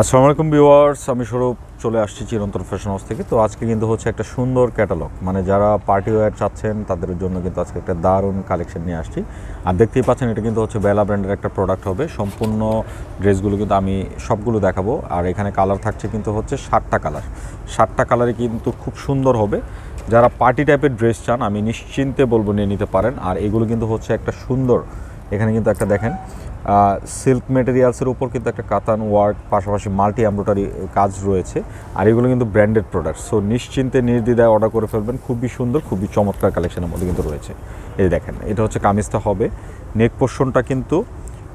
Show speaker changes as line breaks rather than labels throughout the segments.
আসসালামু আলাইকুম ভিউয়ার্স, আমি স্বরূপ চলে আসছি চিরন্তন ফ্যাশন হাউস থেকে। তো আজকে কিন্তু হচ্ছে একটা সুন্দর ক্যাটালগ, মানে যারা পার্টি ওয়্যার চাচ্ছেন তাদের জন্য কিন্তু আজকে একটা দারুণ কালেকশন নিয়ে আসছি। আর দেখতেই পাচ্ছেন এটা কিন্তু হচ্ছে বেলা ব্র্যান্ডের একটা প্রোডাক্ট হবে। সম্পূর্ণ ড্রেসগুলো কিন্তু আমি সবগুলো দেখাবো। আর এখানে কালার থাকছে কিন্তু হচ্ছে 7টা কালার। 7টা কালারে কিন্তু খুব সুন্দর হবে। যারা পার্টি টাইপের ড্রেস চান আমি নিশ্চিন্তে বলবো নিয়ে নিতে পারেন। আর এগুলো কিন্তু হচ্ছে একটা সুন্দর, এখানে কিন্তু একটা দেখেন সিল্ক মেটেরিয়ালসের উপর কিন্তু একটা কাতান ওয়ার্ক, পাশাপাশি মাল্টি এমব্রয়ডারি কাজ রয়েছে। আর এগুলো কিন্তু ব্র্যান্ডেড প্রোডাক্ট, সো নিশ্চিন্তে নির্দ্বিধায় অর্ডার করে ফেলবেন। খুবই সুন্দর, খুবই চমৎকার কালেকশনের মধ্যে কিন্তু রয়েছে। এই দেখেন, এটা হচ্ছে কামিজটা হবে। নেক পোর্শনটা কিন্তু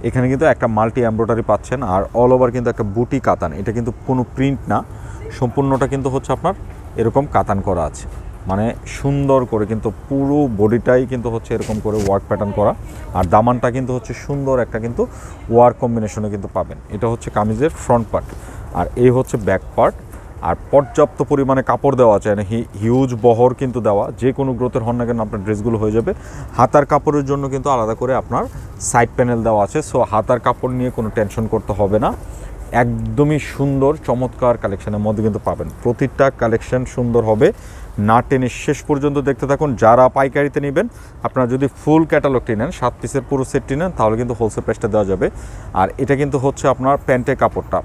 এখানে কিন্তু একটা মাল্টি এমব্রয়ডারি পাচ্ছেন, আর অল ওভার কিন্তু একটা বুটি কাতান। এটা কিন্তু কোনো প্রিন্ট না, সম্পূর্ণটা কিন্তু হচ্ছে আপনার এরকম কাতান করা আছে, মানে সুন্দর করে কিন্তু পুরো বডিটাই কিন্তু হচ্ছে এরকম করে ওয়ার্ক প্যাটার্ন করা। আর দামানটা কিন্তু হচ্ছে সুন্দর একটা কিন্তু ওয়ার্ক কম্বিনেশনে কিন্তু পাবেন। এটা হচ্ছে কামিজের ফ্রন্ট পার্ট, আর এই হচ্ছে ব্যাক পার্ট। আর পর্যাপ্ত পরিমাণে কাপড় দেওয়া আছে, মানে হিউজ বহর কিন্তু দেওয়া, যে কোনো গ্রোথের হন না কেন আপনার ড্রেসগুলো হয়ে যাবে। হাতার কাপড়ের জন্য কিন্তু আলাদা করে আপনার সাইড প্যানেল দেওয়া আছে, সো হাতার কাপড় নিয়ে কোনো টেনশন করতে হবে না। একদমই সুন্দর চমৎকার কালেকশনের মধ্যে কিন্তু পাবেন। প্রতিটা কালেকশন সুন্দর হবে, না টেনে শেষ পর্যন্ত দেখতে থাকুন। যারা পাইকারিতে নেবেন, আপনারা যদি ফুল ক্যাটালগটি নেন, 7 পিসের পুরো সেটটি নেন, তাহলে কিন্তু হোলসেল প্রাইসটা দেওয়া যাবে। আর এটা কিন্তু হচ্ছে আপনার প্যান্টের কাপড়টা,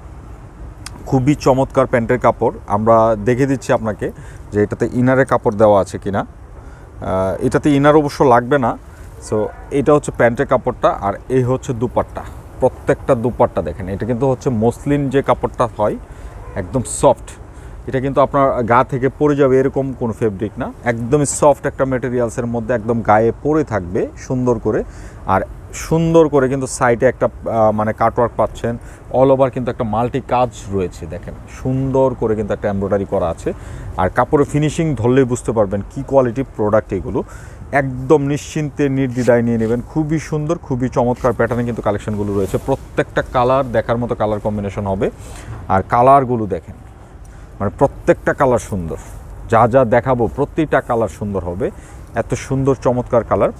খুবই চমৎকার প্যান্টের কাপড়। আমরা দেখে দিচ্ছি আপনাকে যে এটাতে ইনারের কাপড় দেওয়া আছে কিনা। এটাতে ইনার অবশ্য লাগবে না। সো এটা হচ্ছে প্যান্টের কাপড়টা, আর এই হচ্ছে দুপাট্টা। প্রত্যেকটা দুপাট্টা দেখেন, এটা কিন্তু হচ্ছে মসলিন যে কাপড়টা হয়, একদম সফট। এটা কিন্তু আপনার গা থেকে পরে যাবে এরকম কোনো ফেব্রিক না, একদমই সফট একটা মেটেরিয়ালসের মধ্যে একদম গায়ে পরে থাকবে সুন্দর করে। আর সুন্দর করে কিন্তু সাইডে একটা মানে কাটওয়ার্ক পাচ্ছেন। অল ওভার কিন্তু একটা মাল্টি কাজ রয়েছে, দেখেন সুন্দর করে কিন্তু একটা এমব্রয়ডারি করা আছে। আর কাপড়ের ফিনিশিং ধরলেই বুঝতে পারবেন কী কোয়ালিটি প্রোডাক্ট এগুলো। একদম নিশ্চিন্তে নির্দ্বিধায় নিয়ে নেবেন। খুবই সুন্দর, খুবই চমৎকার প্যাটার্নে কিন্তু কালেকশনগুলো রয়েছে। প্রত্যেকটা কালার দেখার মতো কালার কম্বিনেশন হবে। আর কালারগুলো দেখেন, মানে প্রত্যেকটা কালার সুন্দর। যা যা দেখাবো প্রত্যেকটা কালার সুন্দর হবে, এত সুন্দর চমৎকার কালার।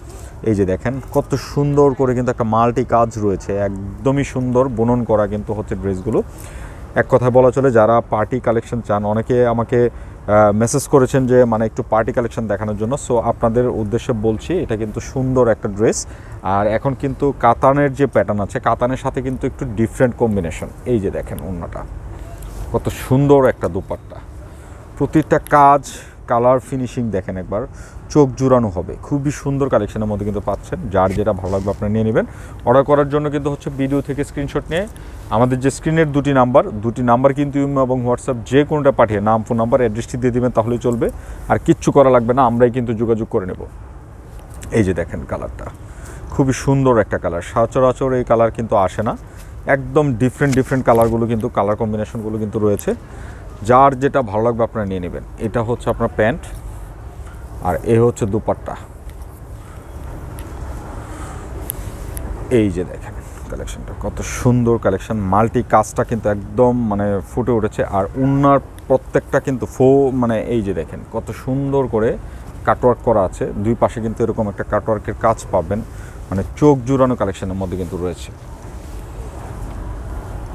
এই যে দেখেন কত সুন্দর করে কিন্তু একটা মাল্টি কাজ রয়েছে, একদমই সুন্দর বুনন করা কিন্তু হচ্ছে ড্রেসগুলো। এক কথায় বলা চলে, যারা পার্টি কালেকশন চান, অনেকে আমাকে মেসেজ করেছেন যে মানে একটু পার্টি কালেকশন দেখানোর জন্য। সো আপনাদের উদ্দেশ্যে বলছি, এটা কিন্তু সুন্দর একটা ড্রেস। আর এখন কিন্তু কাতানের যে প্যাটার্ন আছে, কাতানের সাথে কিন্তু একটু ডিফারেন্ট কম্বিনেশন। এই যে দেখেন ওড়নাটা, কত সুন্দর একটা দুপাট্টা। প্রতিটা কাজ, কালার, ফিনিশিং দেখেন একবার, চোখ জুড়ানো হবে। খুবই সুন্দর কালেকশনের মধ্যে কিন্তু পাচ্ছেন। যার যেটা ভালো লাগবে আপনারা নিয়ে নেবেন। অর্ডার করার জন্য কিন্তু হচ্ছে ভিডিও থেকে স্ক্রিনশট নিয়ে আমাদের যে স্ক্রিনের দুটি নাম্বার কিন্তু ইমো এবং হোয়াটসঅ্যাপ যে কোনোটা পাঠিয়ে নাম, ফোন নাম্বার, অ্যাড্রেসটি দিয়ে দেবেন, তাহলেই চলবে। আর কিচ্ছু করা লাগবে না, আমরাই কিন্তু যোগাযোগ করে নেব। এই যে দেখেন কালারটা, খুবই সুন্দর একটা কালার। সচরাচর এই কালার কিন্তু আসে না, একদম ডিফারেন্ট কালারগুলো কিন্তু, কালার কম্বিনেশনগুলো কিন্তু রয়েছে। যার যেটা ভালো লাগবে আপনারা নিয়ে নেবেন। এটা হচ্ছে আপনার প্যান্ট, আর এ হচ্ছে দুপাট্টা। এই যে দেখেন কালেকশনটা, কত সুন্দর কালেকশন। মাল্টি কাজটা কিন্তু একদম মানে ফুটে উঠেছে। আর ওড়নার প্রত্যেকটা কিন্তু মানে এই যে দেখেন কত সুন্দর করে কাটওয়ার্ক করা আছে। দুই পাশে কিন্তু এরকম একটা কাটওয়ার্কের কাজ পাবেন, মানে চোখ জুড়ানো কালেকশনের মধ্যে কিন্তু রয়েছে।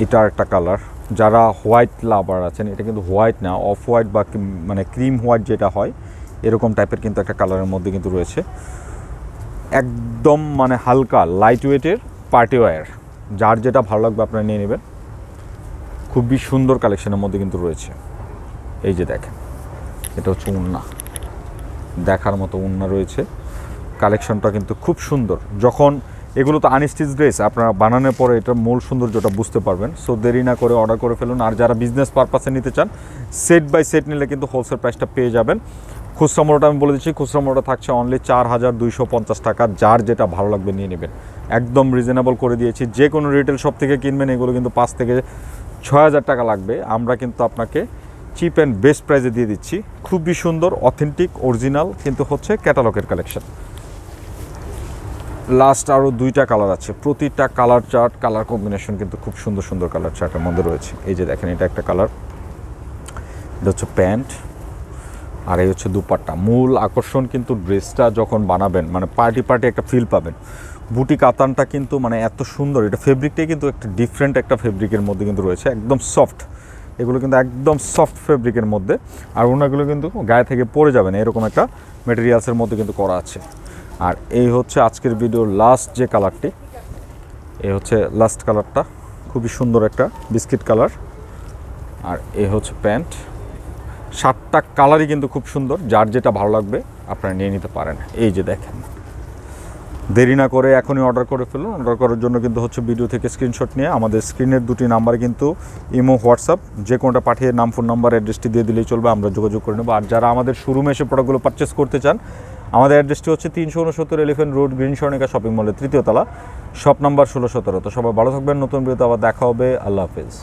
এটা একটা কালার, যারা হোয়াইট লাভার আছেন, এটা কিন্তু হোয়াইট না, অফ হোয়াইট বা মানে ক্রিম হোয়াইট যেটা হয়, এরকম টাইপের কিন্তু একটা কালারের মধ্যে কিন্তু রয়েছে। একদম মানে হালকা লাইট ওয়েটের পার্টি ওয়্যার, যার যেটা ভালো লাগবে আপনারা নিয়ে নেবেন। খুবই সুন্দর কালেকশনের মধ্যে কিন্তু রয়েছে। এই যে দেখেন, এটা হচ্ছে ওড়না, দেখার মতো ওড়না রয়েছে। কালেকশনটা কিন্তু খুব সুন্দর। যখন এগুলো তো আনস্টিচ ড্রেস, আপনারা বানানোর পরে এটার মূল সৌন্দর্যটা বুঝতে পারবেন। সো দেরি না করে অর্ডার করে ফেলুন। আর যারা বিজনেস পারপাসে নিতে চান, সেট বাই সেট নিলে কিন্তু হোলসেল প্রাইসটা পেয়ে যাবেন। খুচরা মূল্যটা আমি বলে দিচ্ছি, খুচরা মূল্যটা থাকছে অনলি 4250 টাকা। যার যেটা ভালো লাগবে নিয়ে নেবেন, একদম রিজনেবল করে দিয়েছি। যে কোনো রিটেল শপ থেকে কিনবেন এগুলো কিন্তু 5 থেকে 6000 টাকা লাগবে, আমরা কিন্তু আপনাকে চিপ অ্যান্ড বেস্ট প্রাইসে দিয়ে দিচ্ছি। খুবই সুন্দর, অথেন্টিক, অরিজিনাল কিন্তু হচ্ছে ক্যাটালগের কালেকশন। লাস্ট আরও 2টা কালার আছে, প্রতিটা কালার চার্ট, কালার কম্বিনেশন কিন্তু খুব সুন্দর কালার চার্টের মধ্যে রয়েছে। এই যে দেখেন, এটা একটা কালার, এটা হচ্ছে প্যান্ট, আর এই হচ্ছে দুপাট্টা। মূল আকর্ষণ কিন্তু ড্রেসটা যখন বানাবেন, মানে পার্টি একটা ফিল পাবেন। বুটি কাতানটা কিন্তু মানে এত সুন্দর, এটা ফেব্রিকটাই কিন্তু একটা ডিফারেন্ট একটা ফেব্রিকের মধ্যে কিন্তু রয়েছে, একদম সফট, এগুলো কিন্তু একদম সফট ফেব্রিকের মধ্যে। আর ওনাগুলো কিন্তু গায়ে থেকে পড়ে যাবে না, এরকম একটা মেটেরিয়ালসের মধ্যে কিন্তু করা আছে। আর এই হচ্ছে আজকের ভিডিওর লাস্ট যে কালারটি, এই হচ্ছে লাস্ট কালারটা, খুবই সুন্দর একটা বিস্কিট কালার। আর এই হচ্ছে প্যান্ট। 7টা কালারই কিন্তু খুব সুন্দর, যার যেটা ভালো লাগবে আপনারা নিয়ে নিতে পারেন। এই যে দেখেন, দেরি না করে এখনই অর্ডার করে ফেলুন। অর্ডার করার জন্য কিন্তু হচ্ছে ভিডিও থেকে স্ক্রিনশট নিয়ে আমাদের স্ক্রিনের 2টি নাম্বার কিন্তু ইমো, হোয়াটসঅ্যাপ যে কোনোটা পাঠিয়ে নাম, ফোন নাম্বার, অ্যাড্রেসটি দিয়ে দিলেই চলবে, আমরা যোগাযোগ করে নেবো। আর যারা আমাদের শোরুমে এসে প্রোডাক্টগুলো পারচেস করতে চান, আমাদের অ্যাড্রেসটি হচ্ছে 369 elephant road, green Swarnika shopping মলের 3য় তলা, শপ নাম্বার 1617। তো সবাই ভালো থাকবেন, নতুন ভিডিওতে আবার দেখা হবে, আল্লাহ হাফেজ।